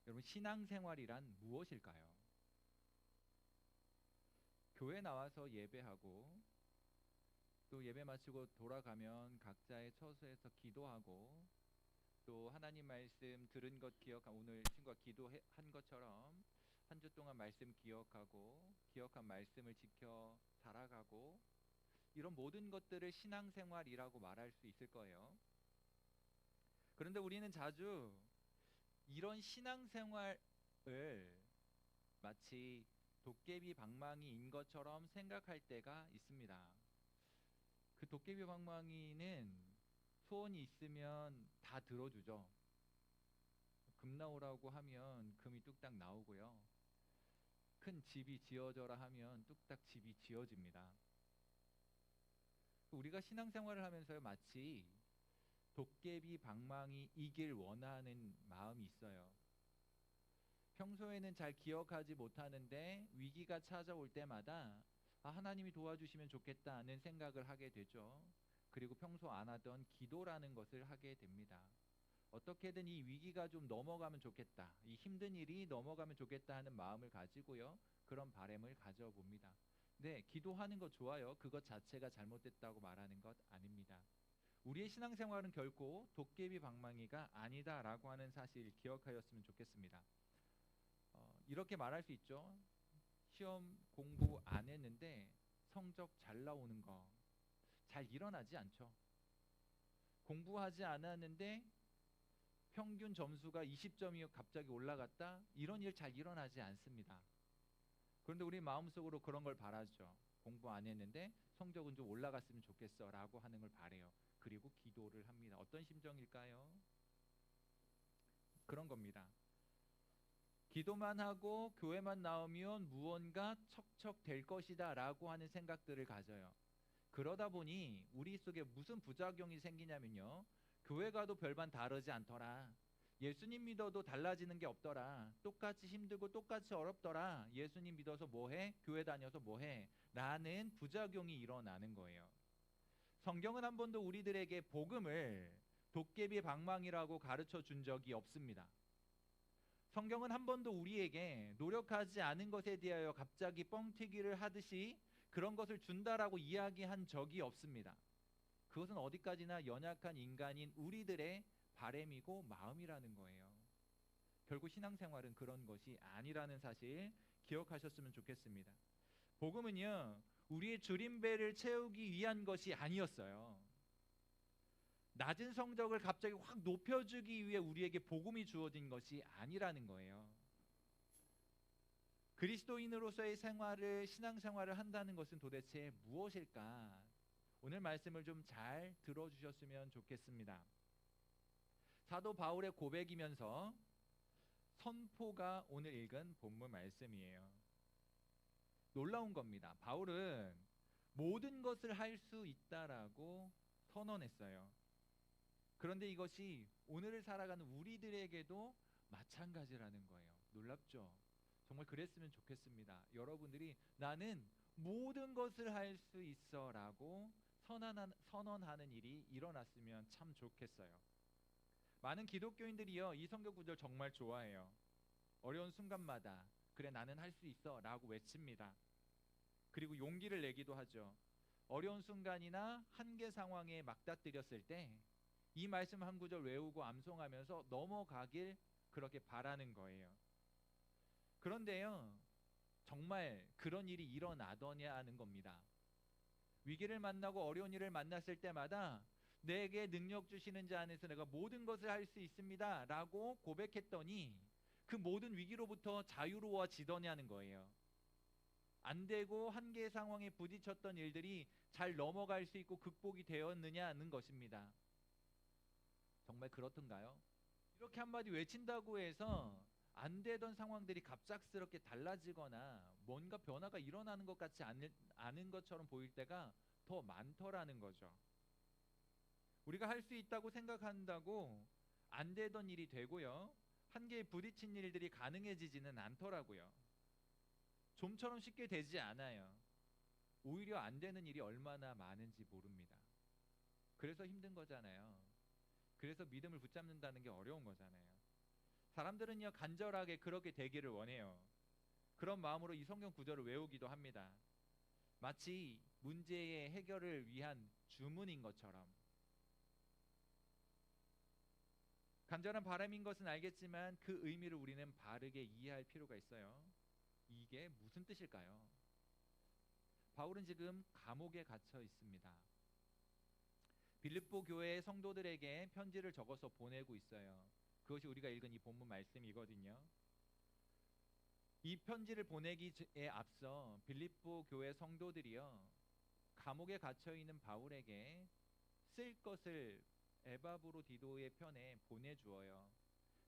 여러분, 신앙생활이란 무엇일까요? 교회 나와서 예배하고 또 예배 마치고 돌아가면 각자의 처소에서 기도하고 또 하나님 말씀 들은 것 기억하고 오늘 친구가 기도한 것처럼 한 주 동안 말씀 기억하고 기억한 말씀을 지켜 살아가고 이런 모든 것들을 신앙생활이라고 말할 수 있을 거예요. 그런데 우리는 자주 이런 신앙생활을 마치 도깨비 방망이인 것처럼 생각할 때가 있습니다. 그 도깨비 방망이는 소원이 있으면 다 들어주죠. 금 나오라고 하면 금이 뚝딱 나오고요. 큰 집이 지어져라 하면 뚝딱 집이 지어집니다. 우리가 신앙생활을 하면서 마치 도깨비 방망이이길 원하는 마음이 있어요. 평소에는 잘 기억하지 못하는데 위기가 찾아올 때마다 하나님이 도와주시면 좋겠다는 생각을 하게 되죠. 그리고 평소 안 하던 기도라는 것을 하게 됩니다. 어떻게든 이 위기가 좀 넘어가면 좋겠다, 이 힘든 일이 넘어가면 좋겠다 하는 마음을 가지고요, 그런 바람을 가져봅니다. 네, 기도하는 거 좋아요. 그것 자체가 잘못됐다고 말하는 것 아닙니다. 우리의 신앙생활은 결코 도깨비 방망이가 아니다라고 하는 사실 기억하였으면 좋겠습니다. 이렇게 말할 수 있죠. 시험 공부 안 했는데 성적 잘 나오는 거 잘 일어나지 않죠. 공부하지 않았는데 평균 점수가 20점이 갑자기 올라갔다, 이런 일 잘 일어나지 않습니다. 그런데 우리 마음속으로 그런 걸 바라죠. 공부 안 했는데 성적은 좀 올라갔으면 좋겠어 라고 하는 걸 바래요. 그리고 기도를 합니다. 어떤 심정일까요? 그런 겁니다. 기도만 하고 교회만 나오면 무언가 척척 될 것이다 라고 하는 생각들을 가져요. 그러다 보니 우리 속에 무슨 부작용이 생기냐면요, 교회 가도 별반 다르지 않더라, 예수님 믿어도 달라지는 게 없더라, 똑같이 힘들고 똑같이 어렵더라, 예수님 믿어서 뭐해? 교회 다녀서 뭐해? 라는 부작용이 일어나는 거예요. 성경은 한 번도 우리들에게 복음을 도깨비 방망이라고 가르쳐 준 적이 없습니다. 성경은 한 번도 우리에게 노력하지 않은 것에 대하여 갑자기 뻥튀기를 하듯이 그런 것을 준다라고 이야기한 적이 없습니다. 그것은 어디까지나 연약한 인간인 우리들의 바램이고 마음이라는 거예요. 결국 신앙생활은 그런 것이 아니라는 사실 기억하셨으면 좋겠습니다. 복음은요, 우리의 줄임배를 채우기 위한 것이 아니었어요. 낮은 성적을 갑자기 확 높여주기 위해 우리에게 복음이 주어진 것이 아니라는 거예요. 그리스도인으로서의 생활을, 신앙생활을 한다는 것은 도대체 무엇일까? 오늘 말씀을 좀 잘 들어주셨으면 좋겠습니다. 사도 바울의 고백이면서 선포가 오늘 읽은 본문 말씀이에요. 놀라운 겁니다. 바울은 모든 것을 할 수 있다라고 선언했어요. 그런데 이것이 오늘을 살아가는 우리들에게도 마찬가지라는 거예요. 놀랍죠? 정말 그랬으면 좋겠습니다. 여러분들이 나는 모든 것을 할 수 있어 라고 선언하는 일이 일어났으면 참 좋겠어요. 많은 기독교인들이요, 이 성경 구절 정말 좋아해요. 어려운 순간마다 그래 나는 할 수 있어 라고 외칩니다. 그리고 용기를 내기도 하죠. 어려운 순간이나 한계 상황에 맞닥뜨렸을 때 이 말씀 한 구절 외우고 암송하면서 넘어가길 그렇게 바라는 거예요. 그런데요, 정말 그런 일이 일어나더냐 하는 겁니다. 위기를 만나고 어려운 일을 만났을 때마다 내게 능력 주시는 자 안에서 내가 모든 것을 할 수 있습니다 라고 고백했더니 그 모든 위기로부터 자유로워지더냐는 거예요. 안 되고 한계 상황에 부딪혔던 일들이 잘 넘어갈 수 있고 극복이 되었느냐는 것입니다. 정말 그렇던가요? 이렇게 한마디 외친다고 해서 안 되던 상황들이 갑작스럽게 달라지거나 뭔가 변화가 일어나는 것 같지 않은 것처럼 보일 때가 더 많더라는 거죠. 우리가 할 수 있다고 생각한다고 안 되던 일이 되고요, 한계에 부딪힌 일들이 가능해지지는 않더라고요. 좀처럼 쉽게 되지 않아요. 오히려 안 되는 일이 얼마나 많은지 모릅니다. 그래서 힘든 거잖아요. 그래서 믿음을 붙잡는다는 게 어려운 거잖아요. 사람들은요 간절하게 그렇게 되기를 원해요. 그런 마음으로 이 성경 구절을 외우기도 합니다. 마치 문제의 해결을 위한 주문인 것처럼. 간절한 바람인 것은 알겠지만 그 의미를 우리는 바르게 이해할 필요가 있어요. 이게 무슨 뜻일까요? 바울은 지금 감옥에 갇혀 있습니다. 빌립보 교회 성도들에게 편지를 적어서 보내고 있어요. 그것이 우리가 읽은 이 본문 말씀이거든요. 이 편지를 보내기에 앞서 빌립보 교회 성도들이요 감옥에 갇혀 있는 바울에게 쓸 것을 에바브로디도의 편에 보내주어요.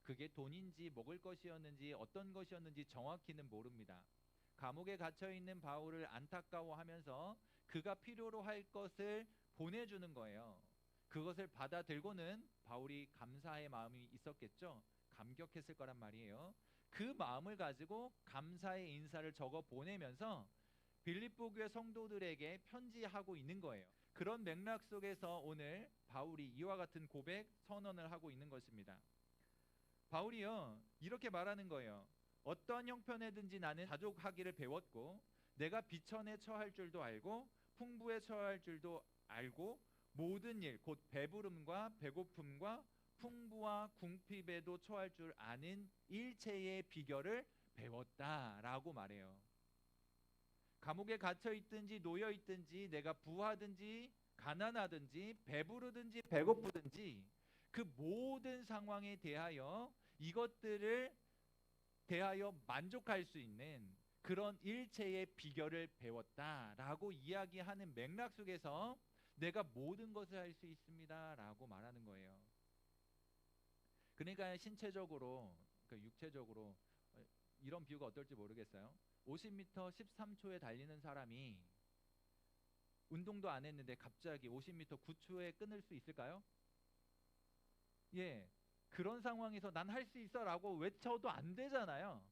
그게 돈인지 먹을 것이었는지 어떤 것이었는지 정확히는 모릅니다. 감옥에 갇혀 있는 바울을 안타까워하면서 그가 필요로 할 것을 보내주는 거예요. 그것을 받아들고는 바울이 감사의 마음이 있었겠죠. 감격했을 거란 말이에요. 그 마음을 가지고 감사의 인사를 적어 보내면서 빌립보 교회 성도들에게 편지하고 있는 거예요. 그런 맥락 속에서 오늘 바울이 이와 같은 고백 선언을 하고 있는 것입니다. 바울이요 이렇게 말하는 거예요. 어떤 형편에든지 나는 자족하기를 배웠고 내가 비천에 처할 줄도 알고 풍부에 처할 줄도 알고 모든 일 곧 배부름과 배고픔과 풍부와 궁핍에도 처할 줄 아는 일체의 비결을 배웠다라고 말해요. 감옥에 갇혀 있든지 놓여 있든지 내가 부하든지 가난하든지 배부르든지 배고프든지 그 모든 상황에 대하여 이것들을 대하여 만족할 수 있는 그런 일체의 비결을 배웠다라고 이야기하는 맥락 속에서 내가 모든 것을 할 수 있습니다라고 말하는 거예요. 그러니까 신체적으로, 그러니까 육체적으로 이런 비유가 어떨지 모르겠어요. 50m 13초에 달리는 사람이 운동도 안 했는데 갑자기 50m 9초에 끊을 수 있을까요? 예, 그런 상황에서 난 할 수 있어 라고 외쳐도 안 되잖아요.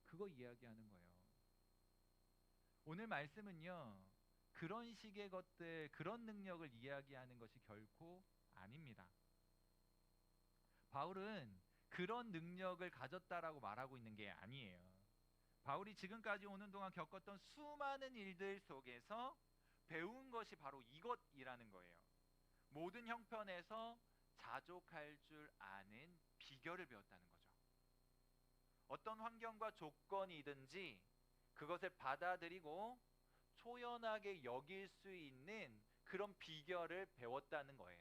그거 이야기하는 거예요. 오늘 말씀은요 그런 식의 것들, 그런 능력을 이야기하는 것이 결코 아닙니다. 바울은 그런 능력을 가졌다라고 말하고 있는 게 아니에요. 바울이 지금까지 오는 동안 겪었던 수많은 일들 속에서 배운 것이 바로 이것이라는 거예요. 모든 형편에서 자족할 줄 아는 비결을 배웠다는 거죠. 어떤 환경과 조건이든지 그것을 받아들이고 초연하게 여길 수 있는 그런 비결을 배웠다는 거예요.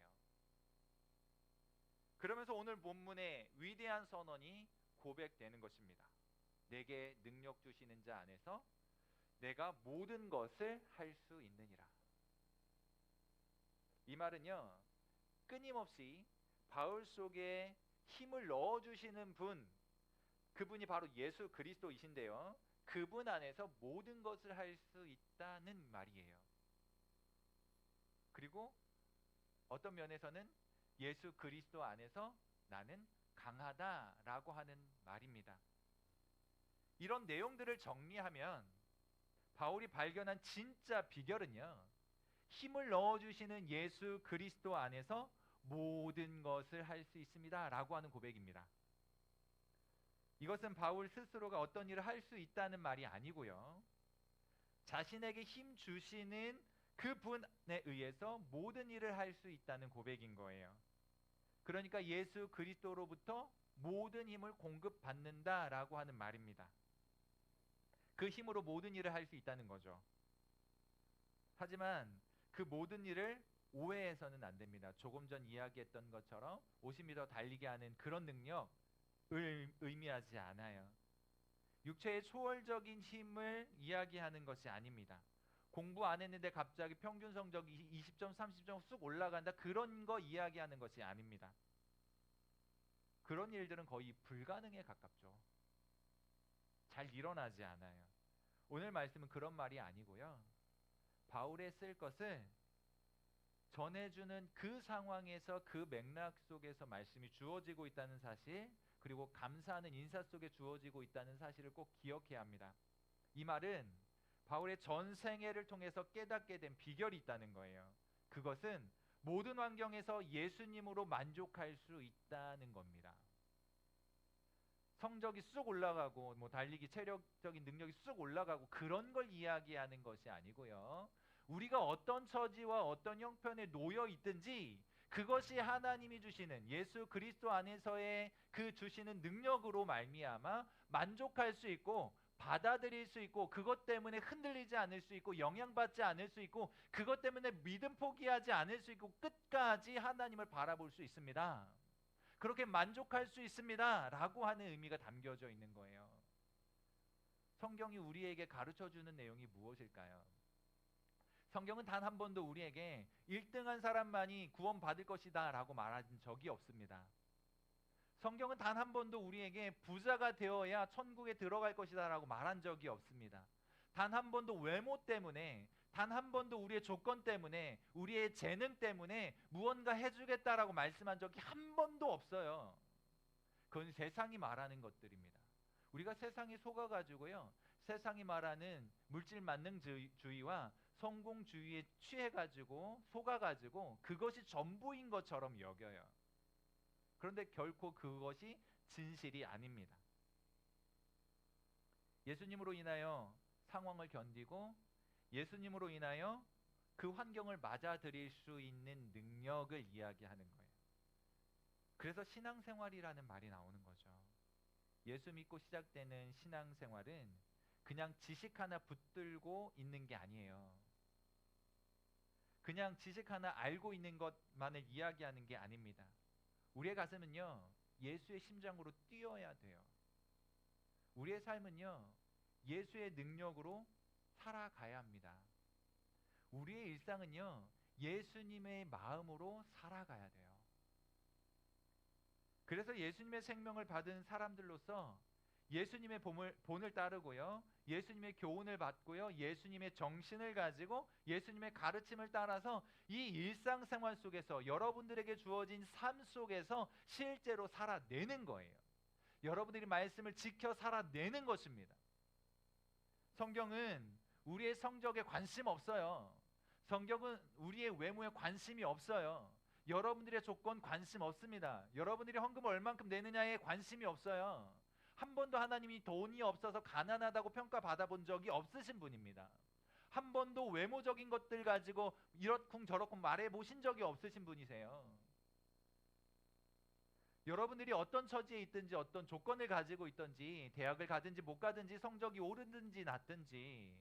그러면서 오늘 본문의 위대한 선언이 고백되는 것입니다. 내게 능력 주시는 자 안에서 내가 모든 것을 할 수 있느니라. 이 말은요 끊임없이 바울 속에 힘을 넣어주시는 분, 그분이 바로 예수 그리스도이신데요 그분 안에서 모든 것을 할 수 있다는 말이에요. 그리고 어떤 면에서는 예수 그리스도 안에서 나는 강하다라고 하는 말입니다. 이런 내용들을 정리하면 바울이 발견한 진짜 비결은요 힘을 넣어주시는 예수 그리스도 안에서 모든 것을 할 수 있습니다 라고 하는 고백입니다. 이것은 바울 스스로가 어떤 일을 할 수 있다는 말이 아니고요 자신에게 힘 주시는 그분에 의해서 모든 일을 할 수 있다는 고백인 거예요. 그러니까 예수 그리스도로부터 모든 힘을 공급받는다라고 하는 말입니다. 그 힘으로 모든 일을 할 수 있다는 거죠. 하지만 그 모든 일을 오해해서는 안 됩니다. 조금 전 이야기했던 것처럼 50m 달리게 하는 그런 능력을 의미하지 않아요. 육체의 초월적인 힘을 이야기하는 것이 아닙니다. 공부 안 했는데 갑자기 평균 성적이 20점, 30점 쑥 올라간다, 그런 거 이야기하는 것이 아닙니다. 그런 일들은 거의 불가능에 가깝죠. 잘 일어나지 않아요. 오늘 말씀은 그런 말이 아니고요 바울의 쓸 것을 전해주는 그 상황에서 그 맥락 속에서 말씀이 주어지고 있다는 사실, 그리고 감사하는 인사 속에 주어지고 있다는 사실을 꼭 기억해야 합니다. 이 말은 바울의 전 생애를 통해서 깨닫게 된 비결이 있다는 거예요. 그것은 모든 환경에서 예수님으로 만족할 수 있다는 겁니다. 성적이 쑥 올라가고 뭐 달리기 체력적인 능력이 쑥 올라가고 그런 걸 이야기하는 것이 아니고요. 우리가 어떤 처지와 어떤 형편에 놓여 있든지 그것이 하나님이 주시는 예수 그리스도 안에서의 그 주시는 능력으로 말미암아 만족할 수 있고 받아들일 수 있고 그것 때문에 흔들리지 않을 수 있고 영향받지 않을 수 있고 그것 때문에 믿음 포기하지 않을 수 있고 끝까지 하나님을 바라볼 수 있습니다. 그렇게 만족할 수 있습니다 라고 하는 의미가 담겨져 있는 거예요. 성경이 우리에게 가르쳐주는 내용이 무엇일까요? 성경은 단 한 번도 우리에게 1등한 사람만이 구원받을 것이다 라고 말한 적이 없습니다. 성경은 단 한 번도 우리에게 부자가 되어야 천국에 들어갈 것이다 라고 말한 적이 없습니다. 단 한 번도 외모 때문에, 단 한 번도 우리의 조건 때문에, 우리의 재능 때문에 무언가 해주겠다라고 말씀한 적이 한 번도 없어요. 그건 세상이 말하는 것들입니다. 우리가 세상에 속아가지고요, 세상이 말하는 물질 만능주의와 성공주의에 취해가지고 속아가지고 그것이 전부인 것처럼 여겨요. 그런데 결코 그것이 진실이 아닙니다. 예수님으로 인하여 상황을 견디고 예수님으로 인하여 그 환경을 맞아들일 수 있는 능력을 이야기하는 거예요. 그래서 신앙생활이라는 말이 나오는 거죠. 예수 믿고 시작되는 신앙생활은 그냥 지식 하나 붙들고 있는 게 아니에요. 그냥 지식 하나 알고 있는 것만을 이야기하는 게 아닙니다. 우리의 가슴은요, 예수의 심장으로 뛰어야 돼요. 우리의 삶은요, 예수의 능력으로 살아가야 합니다. 우리의 일상은요, 예수님의 마음으로 살아가야 돼요. 그래서 예수님의 생명을 받은 사람들로서 예수님의 본을 따르고요, 예수님의 교훈을 받고요, 예수님의 정신을 가지고 예수님의 가르침을 따라서 이 일상생활 속에서 여러분들에게 주어진 삶 속에서 실제로 살아내는 거예요. 여러분들이 말씀을 지켜 살아내는 것입니다. 성경은 우리의 성적에 관심 없어요. 성경은 우리의 외모에 관심이 없어요. 여러분들의 조건 관심 없습니다. 여러분들이 헌금을 얼만큼 내느냐에 관심이 없어요. 한 번도 하나님이 돈이 없어서 가난하다고 평가받아 본 적이 없으신 분입니다. 한 번도 외모적인 것들 가지고 이렇쿵 저렇쿵 말해 보신 적이 없으신 분이세요. 여러분들이 어떤 처지에 있든지 어떤 조건을 가지고 있든지 대학을 가든지 못 가든지 성적이 오르든지 낮든지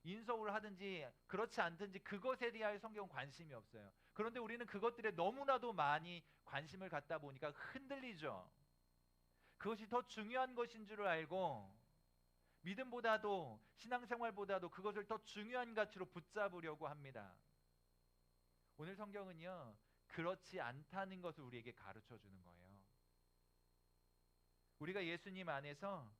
인서울을 하든지 그렇지 않든지 그것에 대하여 성경은 관심이 없어요. 그런데 우리는 그것들에 너무나도 많이 관심을 갖다 보니까 흔들리죠. 그것이 더 중요한 것인 줄 알고 믿음보다도 신앙생활보다도 그것을 더 중요한 가치로 붙잡으려고 합니다. 오늘 성경은요, 그렇지 않다는 것을 우리에게 가르쳐 주는 거예요. 우리가 예수님 안에서,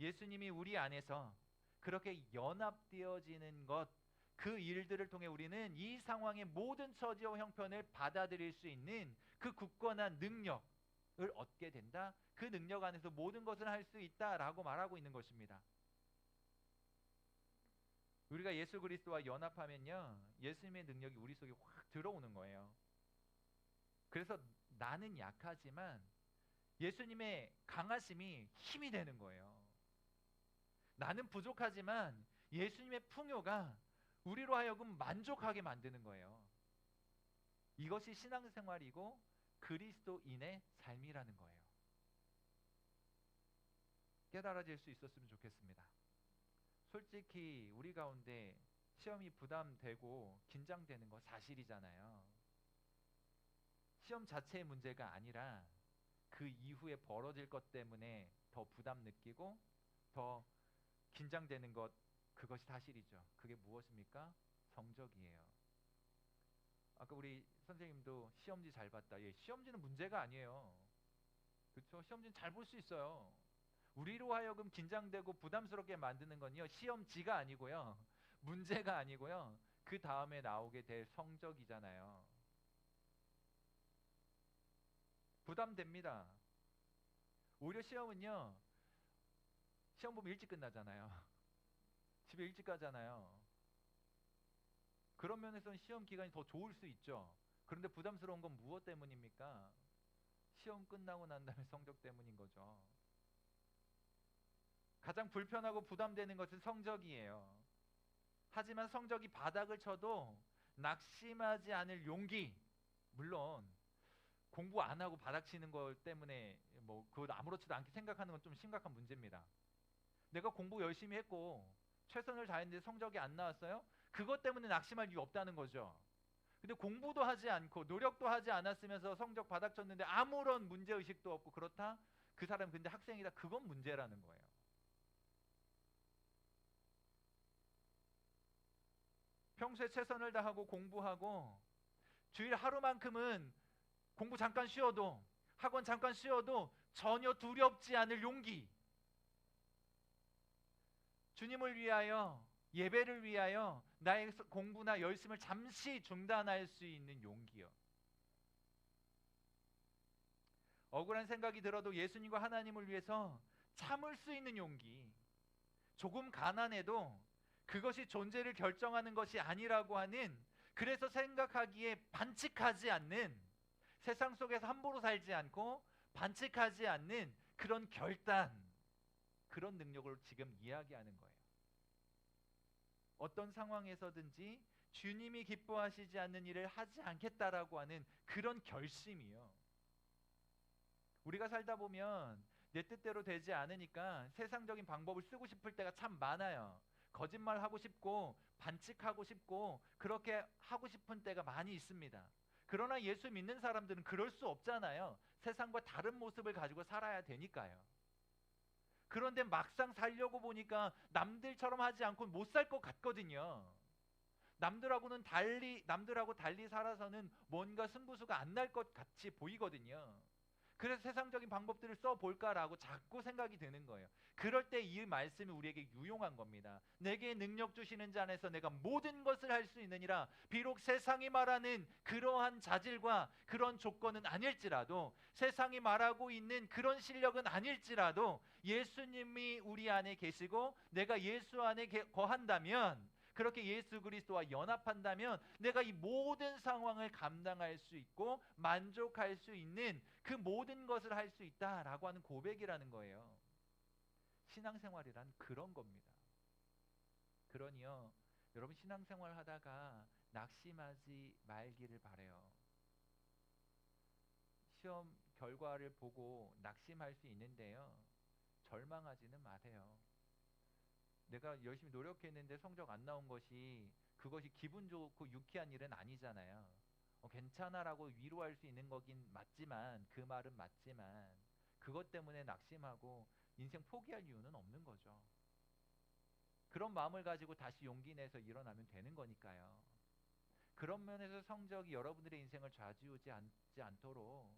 예수님이 우리 안에서 그렇게 연합되어지는 것, 그 일들을 통해 우리는 이 상황의 모든 처지와 형편을 받아들일 수 있는 그 굳건한 능력을 얻게 된다. 그 능력 안에서 모든 것을 할 수 있다라고 말하고 있는 것입니다. 우리가 예수 그리스도와 연합하면요, 예수님의 능력이 우리 속에 확 들어오는 거예요. 그래서 나는 약하지만 예수님의 강하심이 힘이 되는 거예요. 나는 부족하지만 예수님의 풍요가 우리로 하여금 만족하게 만드는 거예요. 이것이 신앙생활이고 그리스도인의 삶이라는 거예요. 깨달아질 수 있었으면 좋겠습니다. 솔직히 우리 가운데 시험이 부담되고 긴장되는 거 사실이잖아요. 시험 자체의 문제가 아니라 그 이후에 벌어질 것 때문에 더 부담 느끼고 더 긴장되는 것, 그것이 사실이죠. 그게 무엇입니까? 성적이에요. 아까 우리 선생님도 시험지 잘 봤다. 예, 시험지는 문제가 아니에요. 그렇죠? 시험지는 잘 볼 수 있어요. 우리로 하여금 긴장되고 부담스럽게 만드는 건요, 시험지가 아니고요, 문제가 아니고요, 그 다음에 나오게 될 성적이잖아요. 부담됩니다. 오히려 시험은요, 시험 보면 일찍 끝나잖아요. 집에 일찍 가잖아요. 그런 면에서는 시험 기간이 더 좋을 수 있죠. 그런데 부담스러운 건 무엇 때문입니까? 시험 끝나고 난 다음에 성적 때문인 거죠. 가장 불편하고 부담되는 것은 성적이에요. 하지만 성적이 바닥을 쳐도 낙심하지 않을 용기, 물론 공부 안 하고 바닥치는 것 때문에 뭐 그거 아무렇지도 않게 생각하는 건 좀 심각한 문제입니다. 내가 공부 열심히 했고 최선을 다했는데 성적이 안 나왔어요? 그것 때문에 낙심할 이유 없다는 거죠. 근데 공부도 하지 않고 노력도 하지 않았으면서 성적 바닥쳤는데 아무런 문제의식도 없고 그렇다? 그 사람 근데 학생이다. 그건 문제라는 거예요. 평소에 최선을 다하고 공부하고 주일 하루만큼은 공부 잠깐 쉬어도 학원 잠깐 쉬어도 전혀 두렵지 않을 용기, 주님을 위하여 예배를 위하여 나의 공부나 열심을 잠시 중단할 수 있는 용기요. 억울한 생각이 들어도 예수님과 하나님을 위해서 참을 수 있는 용기, 조금 가난해도 그것이 존재를 결정하는 것이 아니라고 하는, 그래서 생각하기에 반칙하지 않는, 세상 속에서 함부로 살지 않고 반칙하지 않는 그런 결단, 그런 능력을 지금 이야기하는 거예요. 어떤 상황에서든지 주님이 기뻐하시지 않는 일을 하지 않겠다라고 하는 그런 결심이요. 우리가 살다 보면 내 뜻대로 되지 않으니까 세상적인 방법을 쓰고 싶을 때가 참 많아요. 거짓말하고 싶고 반칙하고 싶고 그렇게 하고 싶은 때가 많이 있습니다. 그러나 예수 믿는 사람들은 그럴 수 없잖아요. 세상과 다른 모습을 가지고 살아야 되니까요. 그런데 막상 살려고 보니까 남들처럼 하지 않고 못 살 것 같거든요. 남들하고 달리 살아서는 뭔가 승부수가 안 날 것 같이 보이거든요. 그래서 세상적인 방법들을 써볼까라고 자꾸 생각이 드는 거예요. 그럴 때 이 말씀이 우리에게 유용한 겁니다. 내게 능력 주시는 자 안에서 내가 모든 것을 할 수 있느니라. 비록 세상이 말하는 그러한 자질과 그런 조건은 아닐지라도, 세상이 말하고 있는 그런 실력은 아닐지라도 예수님이 우리 안에 계시고 내가 예수 안에 거한다면, 그렇게 예수 그리스도와 연합한다면 내가 이 모든 상황을 감당할 수 있고 만족할 수 있는 그 모든 것을 할 수 있다라고 하는 고백이라는 거예요. 신앙생활이란 그런 겁니다. 그러니요, 여러분 신앙생활 하다가 낙심하지 말기를 바래요. 시험 결과를 보고 낙심할 수 있는데요, 절망하지는 마세요. 내가 열심히 노력했는데 성적 안 나온 것이, 그것이 기분 좋고 유쾌한 일은 아니잖아요. 괜찮아라고 위로할 수 있는 거긴 맞지만, 그 말은 맞지만 그것 때문에 낙심하고 인생 포기할 이유는 없는 거죠. 그런 마음을 가지고 다시 용기 내서 일어나면 되는 거니까요. 그런 면에서 성적이 여러분들의 인생을 좌지우지 않지 않도록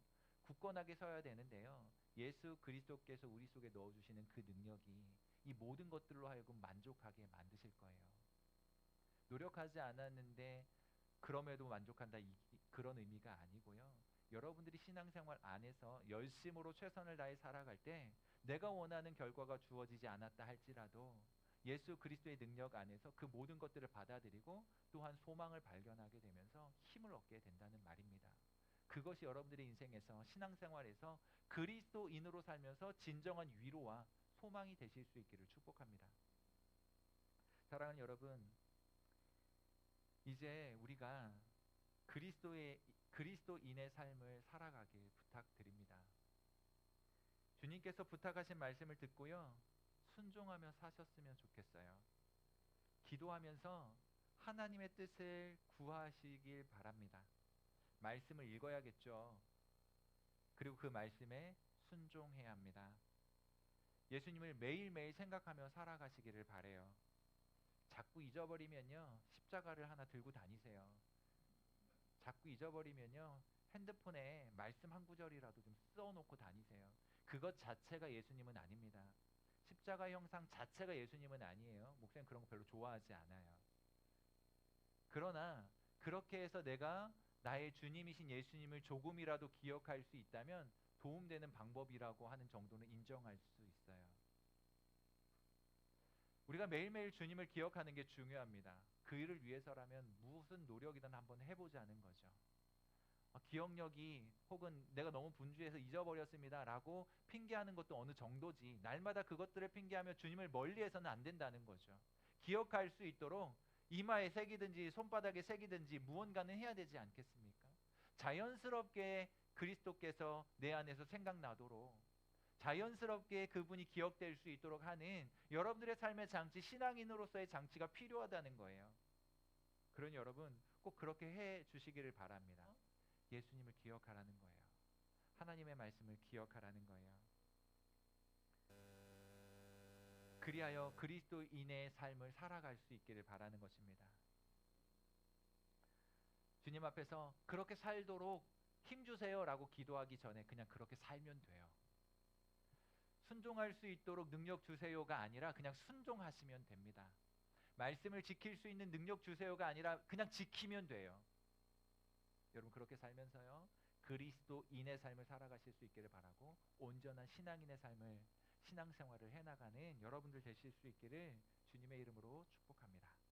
굳건하게 서야 되는데요, 예수 그리스도께서 우리 속에 넣어주시는 그 능력이 이 모든 것들로 하여금 만족하게 만드실 거예요. 노력하지 않았는데 그럼에도 만족한다, 그런 의미가 아니고요. 여러분들이 신앙생활 안에서 열심으로 최선을 다해 살아갈 때 내가 원하는 결과가 주어지지 않았다 할지라도 예수 그리스도의 능력 안에서 그 모든 것들을 받아들이고 또한 소망을 발견하게 되면서 힘을 얻게 된다는 말입니다. 그것이 여러분들의 인생에서, 신앙생활에서 그리스도인으로 살면서 진정한 위로와 소망이 되실 수 있기를 축복합니다. 사랑하는 여러분, 이제 우리가 그리스도인의 삶을 살아가길 부탁드립니다. 주님께서 부탁하신 말씀을 듣고요, 순종하며 사셨으면 좋겠어요. 기도하면서 하나님의 뜻을 구하시길 바랍니다. 말씀을 읽어야겠죠. 그리고 그 말씀에 순종해야 합니다. 예수님을 매일매일 생각하며 살아가시기를 바래요. 자꾸 잊어버리면요, 십자가를 하나 들고 다니세요. 자꾸 잊어버리면요, 핸드폰에 말씀 한 구절이라도 좀 써놓고 다니세요. 그것 자체가 예수님은 아닙니다. 십자가 형상 자체가 예수님은 아니에요. 목사님 그런 거 별로 좋아하지 않아요. 그러나 그렇게 해서 내가 나의 주님이신 예수님을 조금이라도 기억할 수 있다면 도움되는 방법이라고 하는 정도는 인정할 수 있어요. 우리가 매일매일 주님을 기억하는 게 중요합니다. 그 일을 위해서라면 무슨 노력이든 한번 해보자는 거죠. 기억력이 혹은 내가 너무 분주해서 잊어버렸습니다라고 핑계하는 것도 어느 정도지, 날마다 그것들을 핑계하며 주님을 멀리해서는 안 된다는 거죠. 기억할 수 있도록 이마에 새기든지 손바닥에 새기든지 무언가는 해야 되지 않겠습니까? 자연스럽게 그리스도께서 내 안에서 생각나도록, 자연스럽게 그분이 기억될 수 있도록 하는 여러분들의 삶의 장치, 신앙인으로서의 장치가 필요하다는 거예요. 그러니 여러분 꼭 그렇게 해 주시기를 바랍니다. 예수님을 기억하라는 거예요. 하나님의 말씀을 기억하라는 거예요. 그리하여 그리스도인의 삶을 살아갈 수 있기를 바라는 것입니다. 주님 앞에서 그렇게 살도록 힘주세요 라고 기도하기 전에 그냥 그렇게 살면 돼요. 순종할 수 있도록 능력 주세요가 아니라 그냥 순종하시면 됩니다. 말씀을 지킬 수 있는 능력 주세요가 아니라 그냥 지키면 돼요. 여러분 그렇게 살면서요, 그리스도인의 삶을 살아가실 수 있기를 바라고, 온전한 신앙인의 삶을, 신앙생활을 해나가는 여러분들 되실 수 있기를 주님의 이름으로 축복합니다.